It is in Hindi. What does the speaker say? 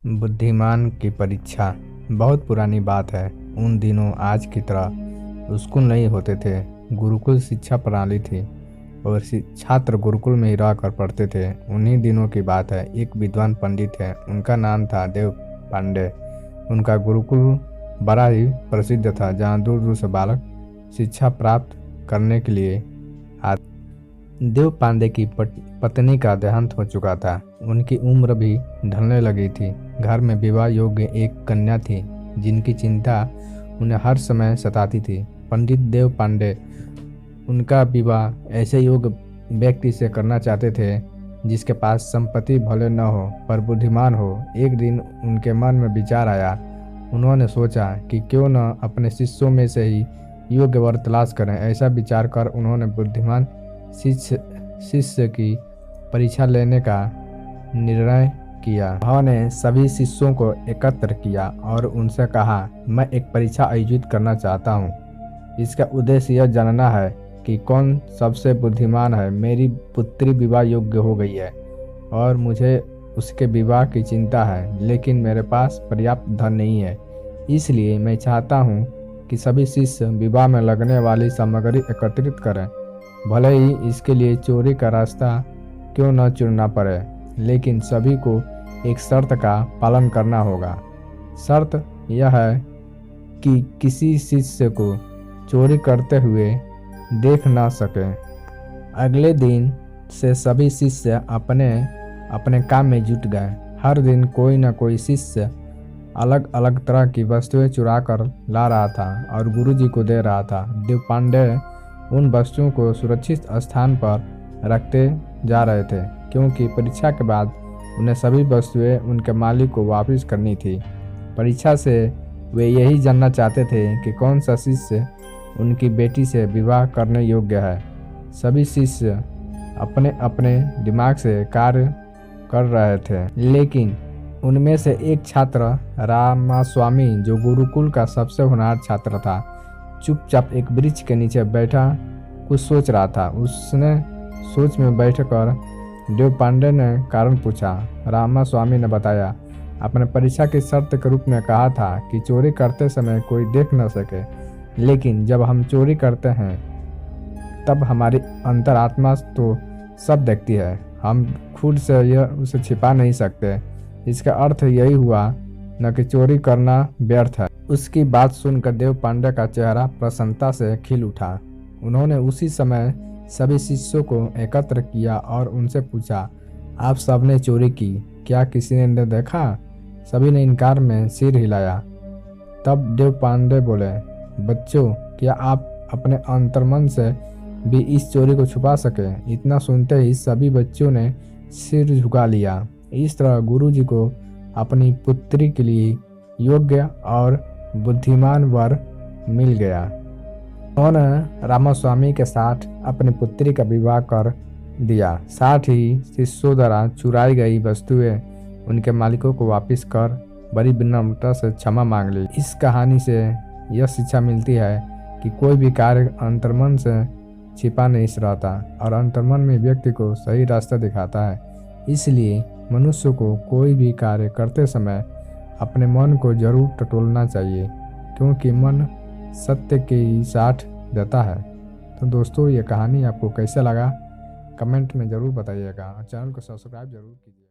बुद्धिमान की परीक्षा बहुत पुरानी बात है। उन दिनों आज की तरह स्कूल नहीं होते थे। गुरुकुल शिक्षा प्रणाली थी और छात्र गुरुकुल में ही रह कर पढ़ते थे। उन्हीं दिनों की बात है। एक विद्वान पंडित है, उनका नाम था देव पांडे। उनका गुरुकुल बड़ा ही प्रसिद्ध था, जहाँ दूर दूर से बालक शिक्षा प्राप्त करने के लिए आते। देव पांडे की पत्नी का देहांत हो चुका था। उनकी उम्र भी ढलने लगी थी। घर में विवाह योग्य एक कन्या थी, जिनकी चिंता उन्हें हर समय सताती थी। पंडित देव पांडे उनका विवाह ऐसे योग्य व्यक्ति से करना चाहते थे, जिसके पास संपत्ति भले न हो पर बुद्धिमान हो। एक दिन उनके मन में विचार आया। उन्होंने सोचा कि क्यों न अपने शिष्यों में से ही योग्य वर तलाश करें। ऐसा विचार कर उन्होंने बुद्धिमान शिष्य की परीक्षा लेने का निर्णय किया। उन्होंने सभी शिष्यों को एकत्र किया और उनसे कहा, मैं एक परीक्षा आयोजित करना चाहता हूँ। इसका उद्देश्य यह जानना है कि कौन सबसे बुद्धिमान है। मेरी पुत्री विवाह योग्य हो गई है और मुझे उसके विवाह की चिंता है, लेकिन मेरे पास पर्याप्त धन नहीं है। इसलिए मैं चाहता हूँ कि सभी शिष्य विवाह में लगने वाली सामग्री एकत्रित करें, भले ही इसके लिए चोरी का रास्ता क्यों न चुनना पड़े, लेकिन सभी को एक शर्त का पालन करना होगा। शर्त यह है कि किसी शिष्य को चोरी करते हुए देख ना सके। अगले दिन से सभी शिष्य अपने अपने काम में जुट गए। हर दिन कोई न कोई शिष्य अलग अलग तरह की वस्तुएं चुरा कर ला रहा था और गुरुजी को दे रहा था। देव पांडे उन वस्तुओं को सुरक्षित स्थान पर रखते जा रहे थे, क्योंकि परीक्षा के बाद उन्हें सभी वस्तुएं उनके मालिक को वापस करनी थी। परीक्षा से वे यही जानना चाहते थे कि कौन सा शिष्य उनकी बेटी से विवाह करने योग्य है। सभी शिष्य अपने अपने दिमाग से कार्य कर रहे थे, लेकिन उनमें से एक छात्र रामास्वामी, जो गुरुकुल का सबसे होनहार छात्र था, चुपचाप एक वृक्ष के नीचे बैठा कुछ सोच रहा था। उसने सोच में बैठकर देव पांडे ने कारण पूछा। रामास्वामी ने बताया, अपने परीक्षा की शर्त के रूप में कहा था कि चोरी करते समय कोई देख न सके, लेकिन जब हम चोरी करते हैं तब हमारी अंतरात्मा तो सब देखती है। हम खुद से यह उसे छिपा नहीं सकते। इसका अर्थ यही हुआ न कि चोरी करना व्यर्थ है। उसकी बात सुनकर देव पांडे का चेहरा प्रसन्नता से खिल उठा। उन्होंने उसी समय सभी शिष्यों को एकत्र किया और उनसे पूछा, आप सबने चोरी की, क्या किसी ने देखा? सभी ने इनकार में सिर हिलाया। तब देव पांडे बोले, बच्चों, क्या आप अपने अंतर्मन से भी इस चोरी को छुपा सके? इतना सुनते ही सभी बच्चों ने सिर झुका लिया। इस तरह गुरुजी को अपनी पुत्री के लिए योग्य और बुद्धिमान वर मिल गया। उन्होंने रामास्वामी के साथ अपनी पुत्री का विवाह कर दिया। साथ ही शिष्यों द्वारा चुराई गई वस्तुएं उनके मालिकों को वापस कर बड़ी विनम्रता से क्षमा मांग ली। इस कहानी से यह शिक्षा मिलती है कि कोई भी कार्य अंतर्मन से छिपा नहीं रहता और अंतर्मन में व्यक्ति को सही रास्ता दिखाता है। इसलिए मनुष्य को कोई भी कार्य करते समय अपने मन को जरूर टटोलना चाहिए, क्योंकि मन सत्य की साथ देता है। तो दोस्तों, ये कहानी आपको कैसा लगा कमेंट में ज़रूर बताइएगा और चैनल को सब्सक्राइब जरूर कीजिए।